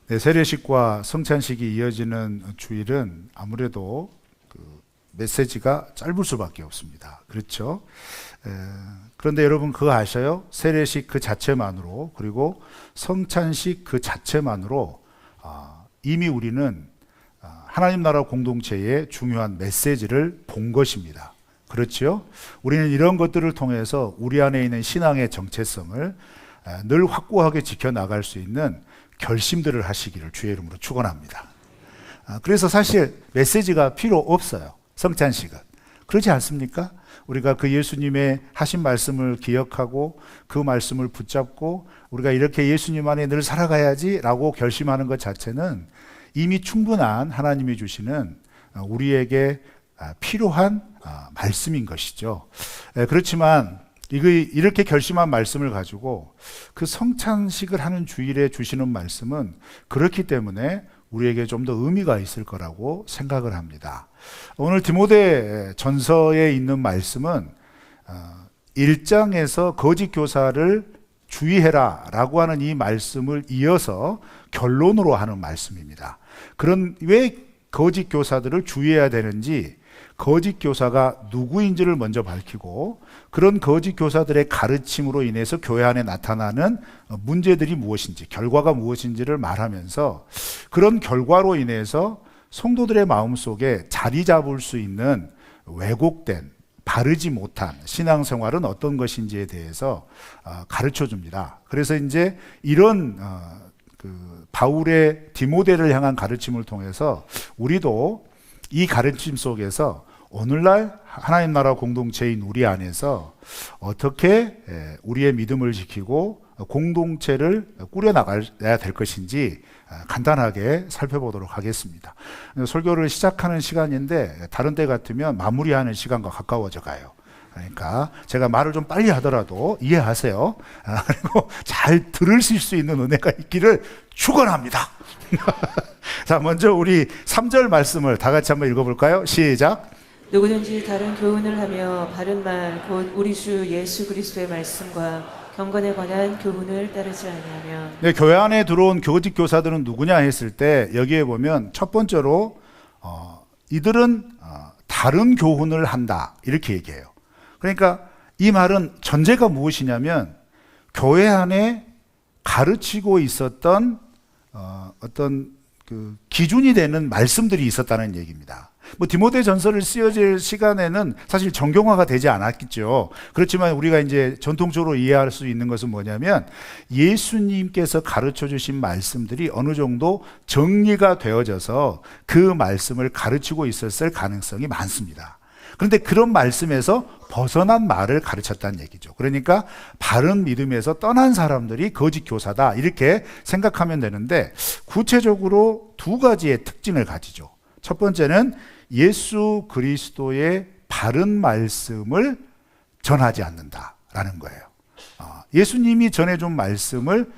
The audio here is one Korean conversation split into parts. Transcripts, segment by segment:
네, 세례식과 성찬식이 이어지는 주일은 아무래도 그 메시지가 짧을 수밖에 없습니다. 그렇죠? 그런데 여러분 그거 아셔요? 세례식 그 자체만으로 그리고 성찬식 그 자체만으로 이미 우리는 하나님 나라 공동체의 중요한 메시지를 본 것입니다. 그렇죠? 우리는 이런 것들을 통해서 우리 안에 있는 신앙의 정체성을 늘 확고하게 지켜나갈 수 있는 결심들을 하시기를 주의 이름으로 축원합니다. 그래서 사실 메시지가 필요 없어요. 성찬식은. 그렇지 않습니까? 우리가 그 예수님의 하신 말씀을 기억하고 그 말씀을 붙잡고 우리가 이렇게 예수님 안에 늘 살아가야지 라고 결심하는 것 자체는 이미 충분한 하나님이 주시는 우리에게 필요한 말씀인 것이죠. 그렇지만 이렇게 결심한 말씀을 가지고 그 성찬식을 하는 주일에 주시는 말씀은 그렇기 때문에 우리에게 좀 더 의미가 있을 거라고 생각을 합니다. 오늘 디모데 전서에 있는 말씀은 1장에서 거짓 교사를 주의해라 라고 하는 이 말씀을 이어서 결론으로 하는 말씀입니다. 왜 거짓 교사들을 주의해야 되는지, 거짓 교사가 누구인지를 먼저 밝히고 그런 거짓 교사들의 가르침으로 인해서 교회 안에 나타나는 문제들이 무엇인지, 결과가 무엇인지를 말하면서 그런 결과로 인해서 성도들의 마음속에 자리 잡을 수 있는 왜곡된, 바르지 못한 신앙생활은 어떤 것인지에 대해서 가르쳐 줍니다. 그래서 이제 이런 바울의 디모데를 향한 가르침을 통해서 우리도 이 가르침 속에서 오늘날 하나님 나라 공동체인 우리 안에서 어떻게 우리의 믿음을 지키고 공동체를 꾸려나가야 될 것인지 간단하게 살펴보도록 하겠습니다. 설교를 시작하는 시간인데 다른 때 같으면 마무리하는 시간과 가까워져 가요. 그러니까 제가 말을 좀 빨리 하더라도 이해하세요. 그리고 잘 들으실 수 있는 은혜가 있기를 축원합니다. 자, 먼저 우리 3절 말씀을 다 같이 한번 읽어볼까요? 시작. 누구든지 다른 교훈을 하며 바른 말 곧 우리 주 예수 그리스도의 말씀과 경건에 관한 교훈을 따르지 아니하면. 네, 교회 안에 들어온 거짓 교사들은 누구냐 했을 때 여기에 보면 첫 번째로 이들은 다른 교훈을 한다 이렇게 얘기해요. 그러니까 이 말은 전제가 무엇이냐면 교회 안에 가르치고 있었던 어떤 그 기준이 되는 말씀들이 있었다는 얘기입니다. 디모데 전서를 쓰여질 시간에는 사실 정경화가 되지 않았겠죠. 그렇지만 우리가 이제 전통적으로 이해할 수 있는 것은 뭐냐면 예수님께서 가르쳐 주신 말씀들이 어느 정도 정리가 되어져서 그 말씀을 가르치고 있었을 가능성이 많습니다. 그런데 그런 말씀에서 벗어난 말을 가르쳤다는 얘기죠. 그러니까 바른 믿음에서 떠난 사람들이 거짓 교사다 이렇게 생각하면 되는데 구체적으로 두 가지의 특징을 가지죠. 첫 번째는 예수 그리스도의 바른 말씀을 전하지 않는다라는 거예요. 예수님이 전해준 말씀을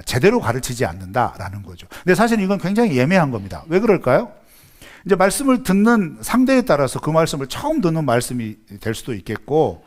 제대로 가르치지 않는다라는 거죠. 근데 사실 이건 굉장히 예매한 겁니다. 왜 그럴까요? 이제 말씀을 듣는 상대에 따라서 그 말씀을 처음 듣는 말씀이 될 수도 있겠고,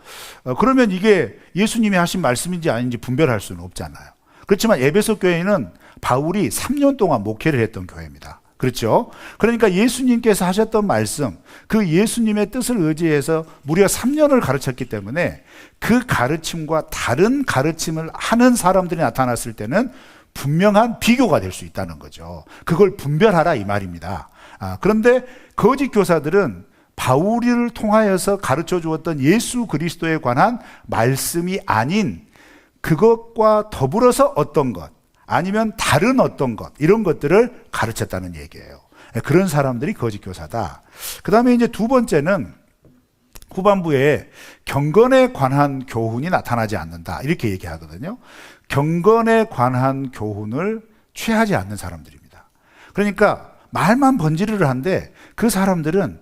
그러면 이게 예수님이 하신 말씀인지 아닌지 분별할 수는 없잖아요. 그렇지만 에베소 교회는 바울이 3년 동안 목회를 했던 교회입니다. 그렇죠? 그러니까 예수님께서 하셨던 말씀, 그 예수님의 뜻을 의지해서 무려 3년을 가르쳤기 때문에 그 가르침과 다른 가르침을 하는 사람들이 나타났을 때는 분명한 비교가 될 수 있다는 거죠. 그걸 분별하라 이 말입니다. 그런데 거짓 교사들은 바울을 통하여서 가르쳐 주었던 예수 그리스도에 관한 말씀이 아닌 그것과 더불어서 어떤 것, 아니면 다른 어떤 것, 이런 것들을 가르쳤다는 얘기예요. 그런 사람들이 거짓 교사다. 그 다음에 이제 두 번째는 후반부에 경건에 관한 교훈이 나타나지 않는다 이렇게 얘기하거든요. 경건에 관한 교훈을 취하지 않는 사람들입니다. 그러니까 말만 번지르르 한데 그 사람들은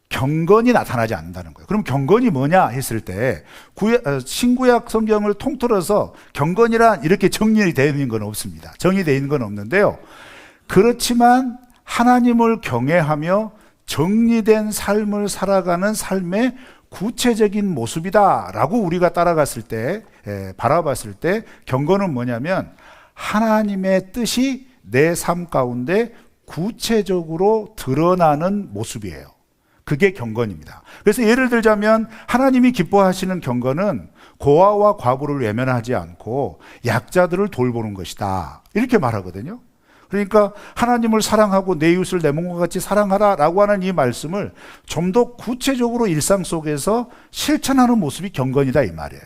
경건이 나타나지 않는다는 거예요. 그럼 경건이 뭐냐 했을 때 신구약 성경을 통틀어서 경건이란 이렇게 정리되어 있는 건 없습니다. 정의되어 있는 건 없는데요. 그렇지만 하나님을 경외하며 정리된 삶을 살아가는 삶의 구체적인 모습이다라고 우리가 따라갔을 때, 바라봤을 때 경건은 뭐냐면 하나님의 뜻이 내 삶 가운데 구체적으로 드러나는 모습이에요. 그게 경건입니다. 그래서 예를 들자면 하나님이 기뻐하시는 경건은 고아와 과부를 외면하지 않고 약자들을 돌보는 것이다, 이렇게 말하거든요. 그러니까 하나님을 사랑하고 내 이웃을 내 몸과 같이 사랑하라 라고 하는 이 말씀을 좀 더 구체적으로 일상 속에서 실천하는 모습이 경건이다, 이 말이에요.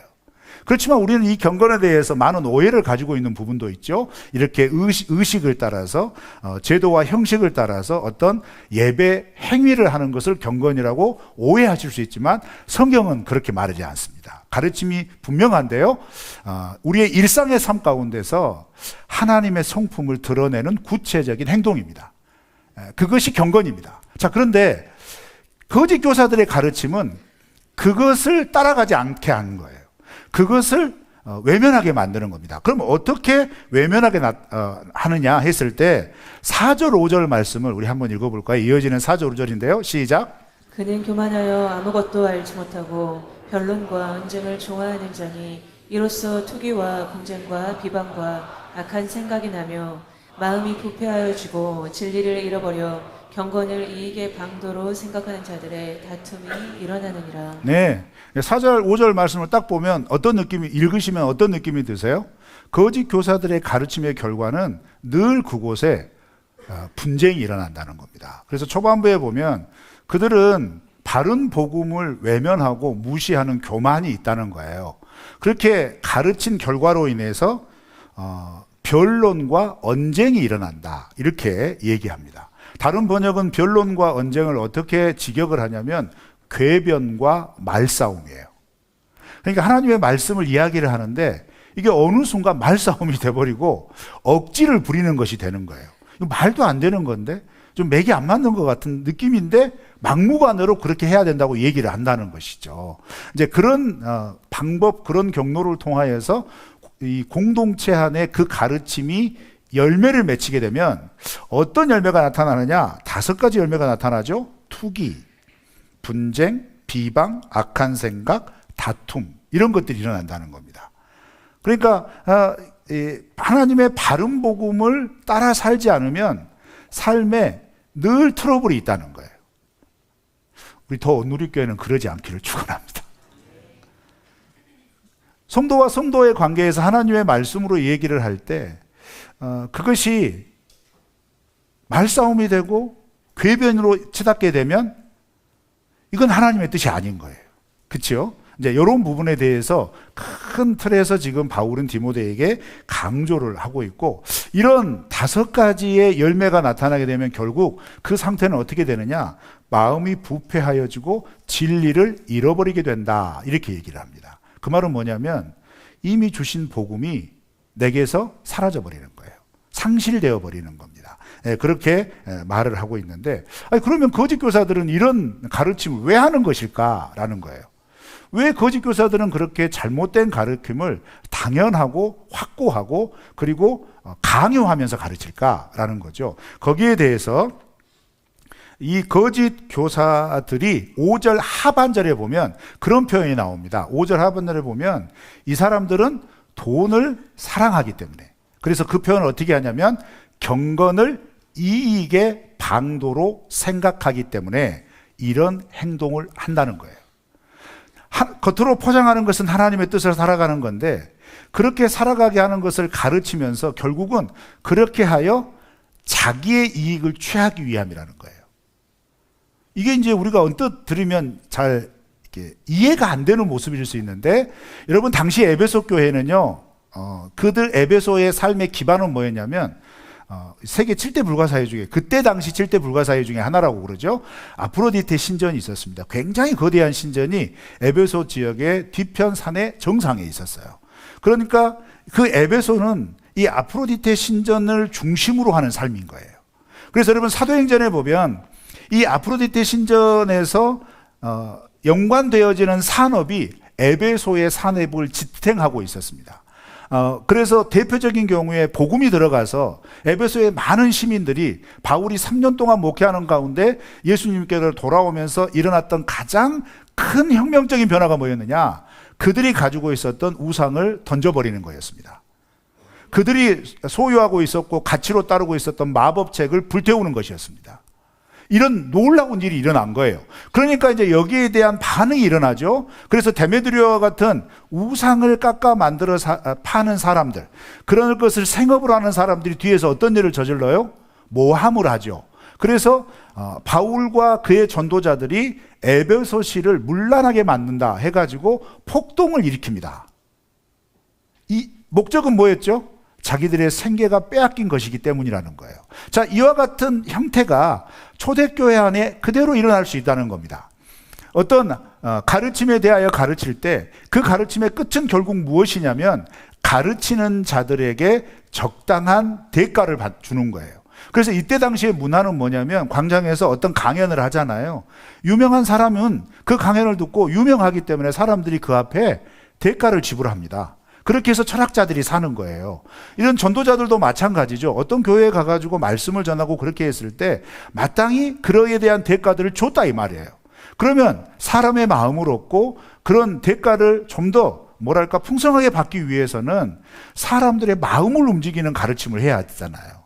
그렇지만 우리는 이 경건에 대해서 많은 오해를 가지고 있는 부분도 있죠. 이렇게 의식을 따라서 제도와 형식을 따라서 어떤 예배 행위를 하는 것을 경건이라고 오해하실 수 있지만 성경은 그렇게 말하지 않습니다. 가르침이 분명한데요, 우리의 일상의 삶 가운데서 하나님의 성품을 드러내는 구체적인 행동입니다. 그것이 경건입니다. 자, 그런데 거짓 교사들의 가르침은 그것을 따라가지 않게 하는 거예요. 그것을 외면하게 만드는 겁니다. 그럼 어떻게 외면하게 하느냐 했을 때 4절 5절 말씀을 우리 한번 읽어볼까요? 이어지는 4절 5절인데요. 시작. 그는 교만하여 아무것도 알지 못하고 변론과 언쟁을 좋아하는 자니 이로써 투기와 공쟁과 비방과 악한 생각이 나며 마음이 부패하여지고 진리를 잃어버려 경건을 이익의 방도로 생각하는 자들의 다툼이 일어나느니라. 네, 4절 5절 말씀을 딱 보면 읽으시면 어떤 느낌이 드세요? 거짓 교사들의 가르침의 결과는 늘 그곳에 분쟁이 일어난다는 겁니다. 그래서 초반부에 보면 그들은 바른 복음을 외면하고 무시하는 교만이 있다는 거예요. 그렇게 가르친 결과로 인해서 변론과 언쟁이 일어난다, 이렇게 얘기합니다. 다른 번역은 변론과 언쟁을 어떻게 직역을 하냐면 궤변과 말싸움이에요. 그러니까 하나님의 말씀을 이야기를 하는데 이게 어느 순간 말싸움이 돼버리고 억지를 부리는 것이 되는 거예요. 이거 말도 안 되는 건데, 좀 맥이 안 맞는 것 같은 느낌인데 막무가내로 그렇게 해야 된다고 얘기를 한다는 것이죠. 이제 그런 방법, 그런 경로를 통하여서 이 공동체 안에 그 가르침이 열매를 맺히게 되면 어떤 열매가 나타나느냐? 5가지 열매가 나타나죠. 투기, 분쟁, 비방, 악한 생각, 다툼, 이런 것들이 일어난다는 겁니다. 그러니까 하나님의 바른 복음을 따라 살지 않으면 삶에 늘 트러블이 있다는 거예요. 우리 더 누리교회는 그러지 않기를 축원합니다. 성도와 성도의 관계에서 하나님의 말씀으로 얘기를 할 때 그것이 말싸움이 되고 궤변으로 치닫게 되면 이건 하나님의 뜻이 아닌 거예요. 그렇죠? 이제 이런 부분에 대해서 큰 틀에서 지금 바울은 디모데에게 강조를 하고 있고, 이런 5가지의 열매가 나타나게 되면 결국 그 상태는 어떻게 되느냐? 마음이 부패하여지고 진리를 잃어버리게 된다, 이렇게 얘기를 합니다. 그 말은 뭐냐면 이미 주신 복음이 내게서 사라져 버리는 거예요. 상실되어 버리는 겁니다. 그렇게 말을 하고 있는데, 그러면 거짓 교사들은 이런 가르침을 왜 하는 것일까라는 거예요. 왜 거짓 교사들은 그렇게 잘못된 가르침을 당연하고 확고하고 그리고 강요하면서 가르칠까라는 거죠. 거기에 대해서 이 거짓 교사들이 5절 하반절에 보면 그런 표현이 나옵니다. 5절 하반절에 보면 이 사람들은 돈을 사랑하기 때문에, 그래서 그 표현을 어떻게 하냐면 경건을 이익의 방도로 생각하기 때문에 이런 행동을 한다는 거예요. 겉으로 포장하는 것은 하나님의 뜻을 살아가는 건데, 그렇게 살아가게 하는 것을 가르치면서 결국은 그렇게 하여 자기의 이익을 취하기 위함이라는 거예요. 이게 이제 우리가 언뜻 들으면 잘 이렇게 이해가 안 되는 모습일 수 있는데, 여러분 당시 에베소 교회는요, 그들 에베소의 삶의 기반은 뭐였냐면 세계 7대 불가사의 중에, 그때 당시 7대 불가사의 중에 하나라고 그러죠. 아프로디테 신전이 있었습니다. 굉장히 거대한 신전이 에베소 지역의 뒤편 산의 정상에 있었어요. 그러니까 그 에베소는 이 아프로디테 신전을 중심으로 하는 삶인 거예요. 그래서 여러분 사도행전에 보면 이 아프로디테 신전에서 연관되어지는 산업이 에베소의 산업을 지탱하고 있었습니다. 그래서 대표적인 경우에 복음이 들어가서 에베소의 많은 시민들이 바울이 3년 동안 목회하는 가운데 예수님께로 돌아오면서 일어났던 가장 큰 혁명적인 변화가 뭐였느냐? 그들이 가지고 있었던 우상을 던져버리는 거였습니다. 그들이 소유하고 있었고 가치로 따르고 있었던 마법책을 불태우는 것이었습니다. 이런 놀라운 일이 일어난 거예요. 그러니까 이제 여기에 대한 반응이 일어나죠. 그래서 데메드리오와 같은 우상을 깎아 만들어 파는 사람들, 그런 것을 생업으로 하는 사람들이 뒤에서 어떤 일을 저질러요? 모함을 하죠. 그래서 바울과 그의 전도자들이 에베소시를 문란하게 만든다 해가지고 폭동을 일으킵니다. 이 목적은 뭐였죠? 자기들의 생계가 빼앗긴 것이기 때문이라는 거예요. 자, 이와 같은 형태가 초대교회 안에 그대로 일어날 수 있다는 겁니다. 어떤 가르침에 대하여 가르칠 때 그 가르침의 끝은 결국 무엇이냐면 가르치는 자들에게 적당한 대가를 주는 거예요. 그래서 이때 당시의 문화는 뭐냐면 광장에서 어떤 강연을 하잖아요. 유명한 사람은 그 강연을 듣고 유명하기 때문에 사람들이 그 앞에 대가를 지불합니다. 그렇게 해서 철학자들이 사는 거예요. 이런 전도자들도 마찬가지죠. 어떤 교회에 가가지고 말씀을 전하고 그렇게 했을 때 마땅히 그러에 대한 대가들을 줬다 이 말이에요. 그러면 사람의 마음을 얻고 그런 대가를 좀 더 뭐랄까 풍성하게 받기 위해서는 사람들의 마음을 움직이는 가르침을 해야 되잖아요.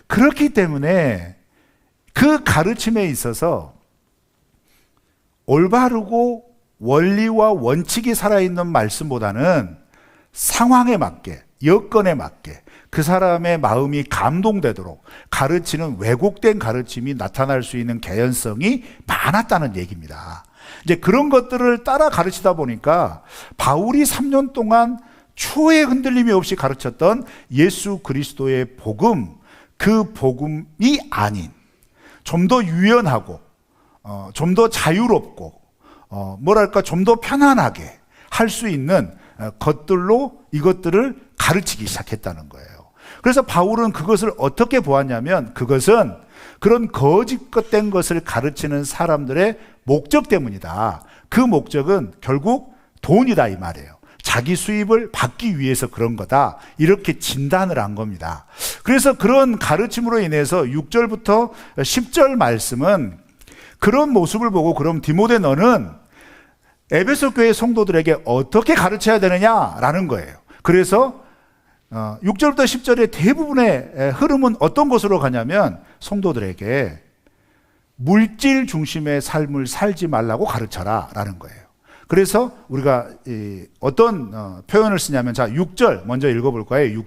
그렇기 때문에 그 가르침에 있어서 올바르고 원리와 원칙이 살아있는 말씀보다는 상황에 맞게, 여건에 맞게 그 사람의 마음이 감동되도록 가르치는 왜곡된 가르침이 나타날 수 있는 개연성이 많았다는 얘기입니다. 이제 그런 것들을 따라 가르치다 보니까 바울이 3년 동안 초의 흔들림이 없이 가르쳤던 예수 그리스도의 복음, 그 복음이 아닌 좀 더 유연하고 좀 더 자유롭고 뭐랄까 좀 더 편안하게 할 수 있는 것들로 이것들을 가르치기 시작했다는 거예요. 그래서 바울은 그것을 어떻게 보았냐면 그것은 그런 거짓된 것을 가르치는 사람들의 목적 때문이다. 그 목적은 결국 돈이다 이 말이에요. 자기 수입을 받기 위해서 그런 거다. 이렇게 진단을 한 겁니다. 그래서 그런 가르침으로 인해서 6절부터 10절 말씀은 그런 모습을 보고 그럼 디모데 너는 에베소 교회 성도들에게 어떻게 가르쳐야 되느냐라는 거예요. 그래서 6절부터 10절의 대부분의 흐름은 어떤 것으로 가냐면 성도들에게 물질 중심의 삶을 살지 말라고 가르쳐라 라는 거예요. 그래서 우리가 어떤 표현을 쓰냐면 자 6절 먼저 읽어볼 거예요.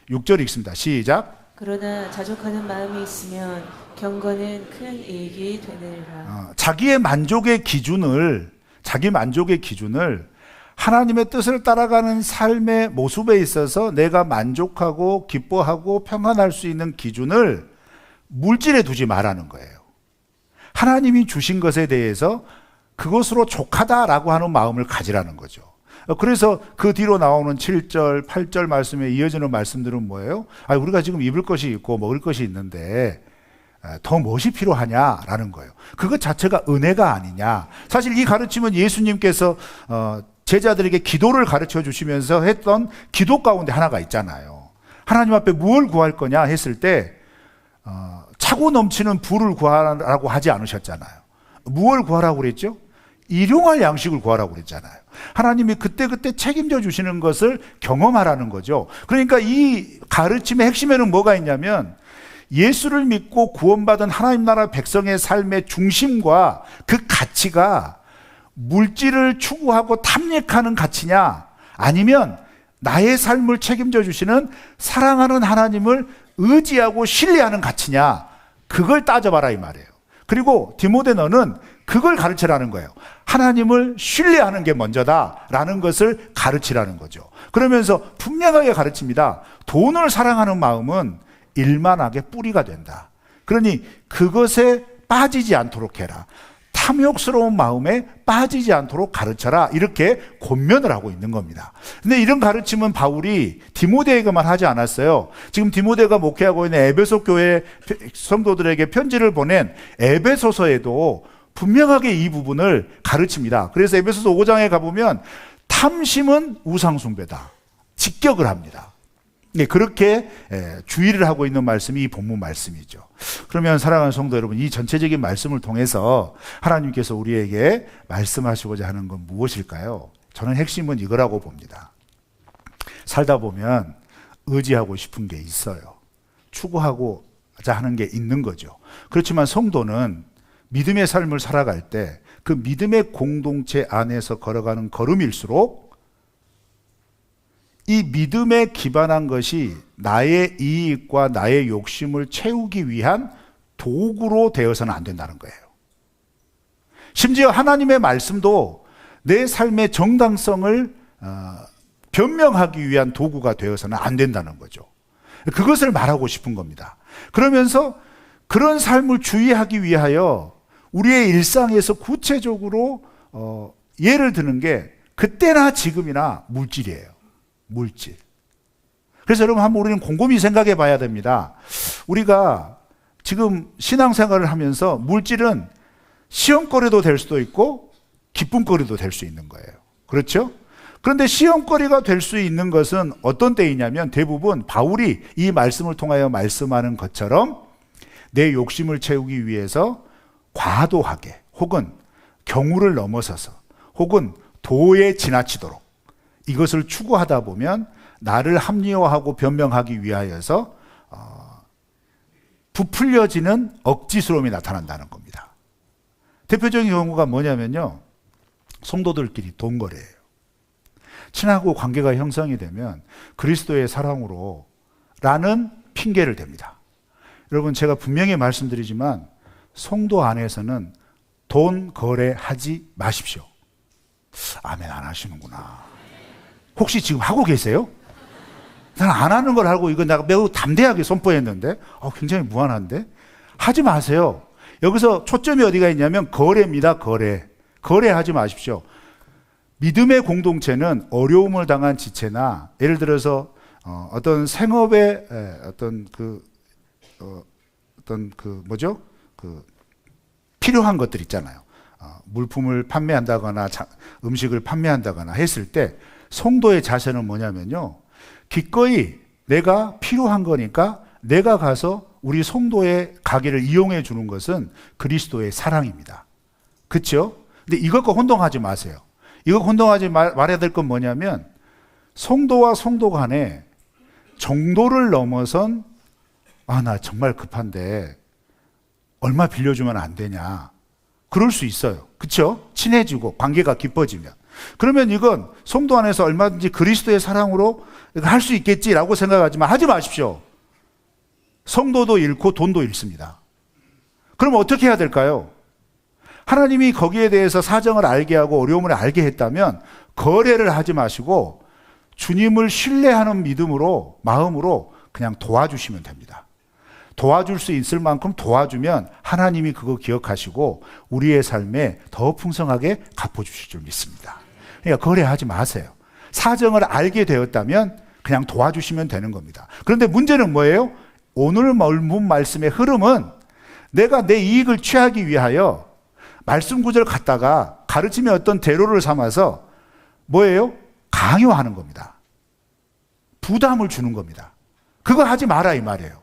6절 읽습니다. 시작. 그러나 자족하는 마음이 있으면 경건은 큰 이익이 되느니라. 자기 만족의 기준을 하나님의 뜻을 따라가는 삶의 모습에 있어서 내가 만족하고 기뻐하고 평안할 수 있는 기준을 물질에 두지 말라는 거예요. 하나님이 주신 것에 대해서 그것으로 족하다라고 하는 마음을 가지라는 거죠. 그래서 그 뒤로 나오는 7절, 8절 말씀에 이어지는 말씀들은 뭐예요? 우리가 지금 입을 것이 있고 먹을 것이 있는데 더 무엇이 필요하냐라는 거예요. 그것 자체가 은혜가 아니냐. 사실 이 가르침은 예수님께서 제자들에게 기도를 가르쳐 주시면서 했던 기도 가운데 하나가 있잖아요. 하나님 앞에 무엇을 구할 거냐 했을 때 차고 넘치는 부를 구하라고 하지 않으셨잖아요. 무엇을 구하라고 그랬죠? 일용할 양식을 구하라고 그랬잖아요. 하나님이 그때그때 책임져 주시는 것을 경험하라는 거죠. 그러니까 이 가르침의 핵심에는 뭐가 있냐면 예수를 믿고 구원받은 하나님 나라 백성의 삶의 중심과 그 가치가 물질을 추구하고 탐닉하는 가치냐 아니면 나의 삶을 책임져 주시는 사랑하는 하나님을 의지하고 신뢰하는 가치냐 그걸 따져봐라 이 말이에요. 그리고 디모데 너는 그걸 가르치라는 거예요. 하나님을 신뢰하는 게 먼저다라는 것을 가르치라는 거죠. 그러면서 분명하게 가르칩니다. 돈을 사랑하는 마음은 일만하게 뿌리가 된다. 그러니 그것에 빠지지 않도록 해라. 탐욕스러운 마음에 빠지지 않도록 가르쳐라. 이렇게 권면을 하고 있는 겁니다. 근데 이런 가르침은 바울이 디모데에게만 하지 않았어요. 지금 디모데가 목회하고 있는 에베소 교회 성도들에게 편지를 보낸 에베소서에도 분명하게 이 부분을 가르칩니다. 그래서 에베소서 5장에 가보면 탐심은 우상숭배다. 직격을 합니다. 네, 그렇게 주의를 하고 있는 말씀이 이 본문 말씀이죠. 그러면 사랑하는 성도 여러분, 이 전체적인 말씀을 통해서 하나님께서 우리에게 말씀하시고자 하는 건 무엇일까요? 저는 핵심은 이거라고 봅니다. 살다 보면 의지하고 싶은 게 있어요. 추구하고자 하는 게 있는 거죠. 그렇지만 성도는 믿음의 삶을 살아갈 때 그 믿음의 공동체 안에서 걸어가는 걸음일수록 이 믿음에 기반한 것이 나의 이익과 나의 욕심을 채우기 위한 도구로 되어서는 안 된다는 거예요. 심지어 하나님의 말씀도 내 삶의 정당성을 변명하기 위한 도구가 되어서는 안 된다는 거죠. 그것을 말하고 싶은 겁니다. 그러면서 그런 삶을 주의하기 위하여 우리의 일상에서 구체적으로 예를 드는 게 그때나 지금이나 물질이에요. 물질. 그래서 여러분 한번 우리는 곰곰이 생각해 봐야 됩니다. 우리가 지금 신앙생활을 하면서 물질은 시험거리도 될 수도 있고 기쁨거리도 될 수 있는 거예요. 그렇죠? 그런데 시험거리가 될 수 있는 것은 어떤 때이냐면 대부분 바울이 이 말씀을 통하여 말씀하는 것처럼 내 욕심을 채우기 위해서 과도하게 혹은 경우를 넘어서서 혹은 도에 지나치도록 이것을 추구하다 보면 나를 합리화하고 변명하기 위하여서 부풀려지는 억지스러움이 나타난다는 겁니다. 대표적인 경우가 뭐냐면요. 성도들끼리 돈 거래예요. 친하고 관계가 형성이 되면 그리스도의 사랑으로 라는 핑계를 댑니다. 여러분 제가 분명히 말씀드리지만 성도 안에서는 돈 거래하지 마십시오. 아멘 안 하시는구나. 혹시 지금 하고 계세요? 난 안 하는 걸 알고 이거 내가 매우 담대하게 선포했는데 굉장히 무한한데? 하지 마세요. 여기서 초점이 어디가 있냐면 거래입니다. 거래하지 마십시오. 믿음의 공동체는 어려움을 당한 지체나 예를 들어서 어떤 생업의 필요한 것들 있잖아요. 물품을 판매한다거나 음식을 판매한다거나 했을 때 성도의 자세는 뭐냐면요. 기꺼이 내가 필요한 거니까 내가 가서 우리 성도의 가게를 이용해 주는 것은 그리스도의 사랑입니다. 그렇죠? 근데 이것과 혼동하지 마세요. 이거 혼동하지 말아야 될 건 뭐냐면 성도와 성도 간에 정도를 넘어선 나 정말 급한데 얼마 빌려주면 안 되냐. 그럴 수 있어요. 그렇죠? 친해지고 관계가 깊어지면. 그러면 이건 성도 안에서 얼마든지 그리스도의 사랑으로 할 수 있겠지라고 생각하지만 하지 마십시오. 성도도 잃고 돈도 잃습니다. 그럼 어떻게 해야 될까요? 하나님이 거기에 대해서 사정을 알게 하고 어려움을 알게 했다면 거래를 하지 마시고 주님을 신뢰하는 마음으로 그냥 도와주시면 됩니다. 도와줄 수 있을 만큼 도와주면 하나님이 그거 기억하시고 우리의 삶에 더 풍성하게 갚아주실 줄 믿습니다. 그러니까 거래하지 마세요. 사정을 알게 되었다면 그냥 도와주시면 되는 겁니다. 그런데 문제는 뭐예요? 오늘 본문 말씀의 흐름은 내가 내 이익을 취하기 위하여 말씀 구절 갖다가 가르침의 어떤 대로를 삼아서 뭐예요? 강요하는 겁니다. 부담을 주는 겁니다. 그거 하지 마라 이 말이에요.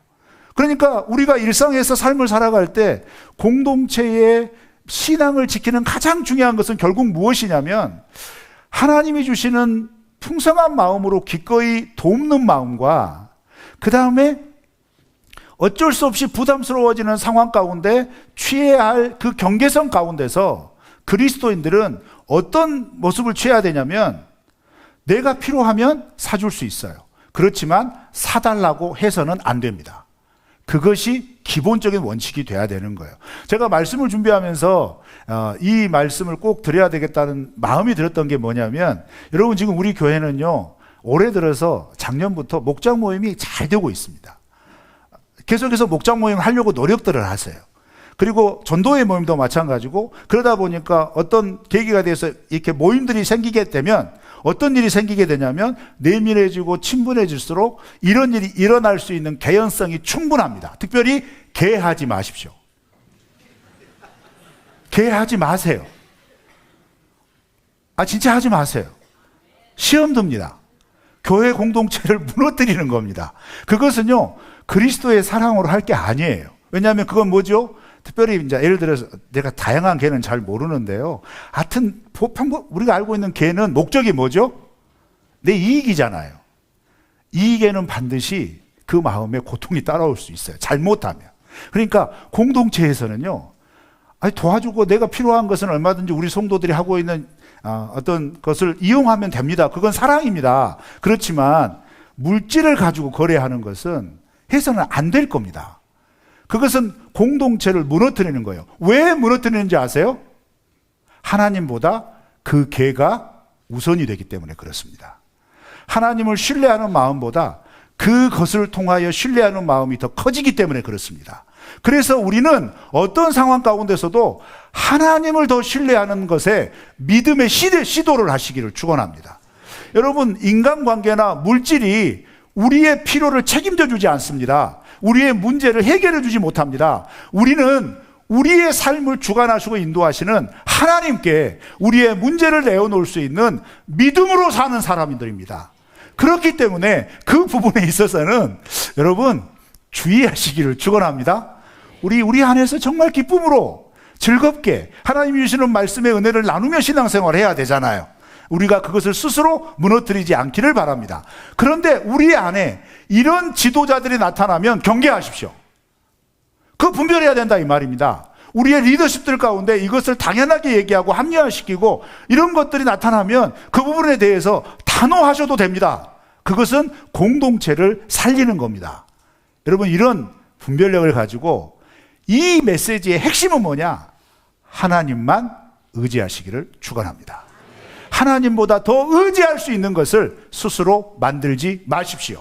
그러니까 우리가 일상에서 삶을 살아갈 때 공동체의 신앙을 지키는 가장 중요한 것은 결국 무엇이냐면 하나님이 주시는 풍성한 마음으로 기꺼이 돕는 마음과 그 다음에 어쩔 수 없이 부담스러워지는 상황 가운데 취해야 할 그 경계선 가운데서 그리스도인들은 어떤 모습을 취해야 되냐면 내가 필요하면 사줄 수 있어요. 그렇지만 사달라고 해서는 안 됩니다. 그것이 기본적인 원칙이 돼야 되는 거예요. 제가 말씀을 준비하면서 이 말씀을 꼭 드려야 되겠다는 마음이 들었던 게 뭐냐면 여러분 지금 우리 교회는요 올해 들어서 작년부터 목장 모임이 잘 되고 있습니다. 계속해서 목장 모임 하려고 노력들을 하세요. 그리고 전도회 모임도 마찬가지고 그러다 보니까 어떤 계기가 돼서 이렇게 모임들이 생기게 되면 어떤 일이 생기게 되냐면 내밀해지고 친분해질수록 이런 일이 일어날 수 있는 개연성이 충분합니다. 특별히 개하지 마십시오. 개하지 마세요. 진짜 하지 마세요. 시험 듭니다. 교회 공동체를 무너뜨리는 겁니다. 그것은요 그리스도의 사랑으로 할 게 아니에요. 왜냐하면 그건 뭐죠? 특별히 이제 예를 들어서 내가 다양한 개는 잘 모르는데요. 하여튼 우리가 알고 있는 개는 목적이 뭐죠? 내 이익이잖아요. 이익에는 반드시 그 마음에 고통이 따라올 수 있어요. 잘못하면. 그러니까 공동체에서는요, 아니 도와주고 내가 필요한 것은 얼마든지 우리 성도들이 하고 있는 어떤 것을 이용하면 됩니다. 그건 사랑입니다. 그렇지만 물질을 가지고 거래하는 것은 해서는 안 될 겁니다. 그것은 공동체를 무너뜨리는 거예요. 왜 무너뜨리는지 아세요? 하나님보다 그 개가 우선이 되기 때문에 그렇습니다. 하나님을 신뢰하는 마음보다 그것을 통하여 신뢰하는 마음이 더 커지기 때문에 그렇습니다. 그래서 우리는 어떤 상황 가운데서도 하나님을 더 신뢰하는 것에 믿음의 시도를 하시기를 축원합니다. 여러분, 인간관계나 물질이 우리의 필요를 책임져 주지 않습니다. 우리의 문제를 해결해 주지 못합니다. 우리는 우리의 삶을 주관하시고 인도하시는 하나님께 우리의 문제를 내어놓을 수 있는 믿음으로 사는 사람들입니다. 그렇기 때문에 그 부분에 있어서는 여러분 주의하시기를 축원합니다. 우리 안에서 정말 기쁨으로 즐겁게 하나님이 주시는 말씀의 은혜를 나누며 신앙생활을 해야 되잖아요. 우리가 그것을 스스로 무너뜨리지 않기를 바랍니다. 그런데 우리 안에 이런 지도자들이 나타나면 경계하십시오. 그거 분별해야 된다 이 말입니다. 우리의 리더십들 가운데 이것을 당연하게 얘기하고 합리화시키고 이런 것들이 나타나면 그 부분에 대해서 단호하셔도 됩니다. 그것은 공동체를 살리는 겁니다. 여러분, 이런 분별력을 가지고 이 메시지의 핵심은 뭐냐? 하나님만 의지하시기를 축원합니다. 하나님보다 더 의지할 수 있는 것을 스스로 만들지 마십시오.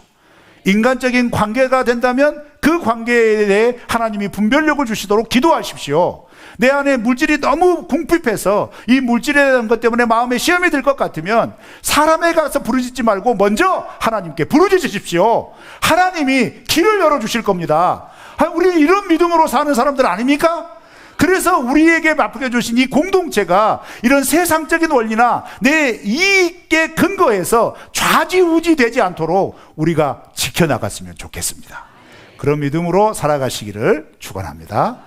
인간적인 관계가 된다면 그 관계에 대해 하나님이 분별력을 주시도록 기도하십시오. 내 안에 물질이 너무 궁핍해서 이 물질에 대한 것 때문에 마음에 시험이 들 것 같으면 사람에 가서 부르짖지 말고 먼저 하나님께 부르짖으십시오. 하나님이 길을 열어주실 겁니다. 우리 이런 믿음으로 사는 사람들 아닙니까? 그래서 우리에게 맡겨주신 이 공동체가 이런 세상적인 원리나 내 이익에 근거해서 좌지우지 되지 않도록 우리가 지켜나갔으면 좋겠습니다. 그런 믿음으로 살아가시기를 축원합니다.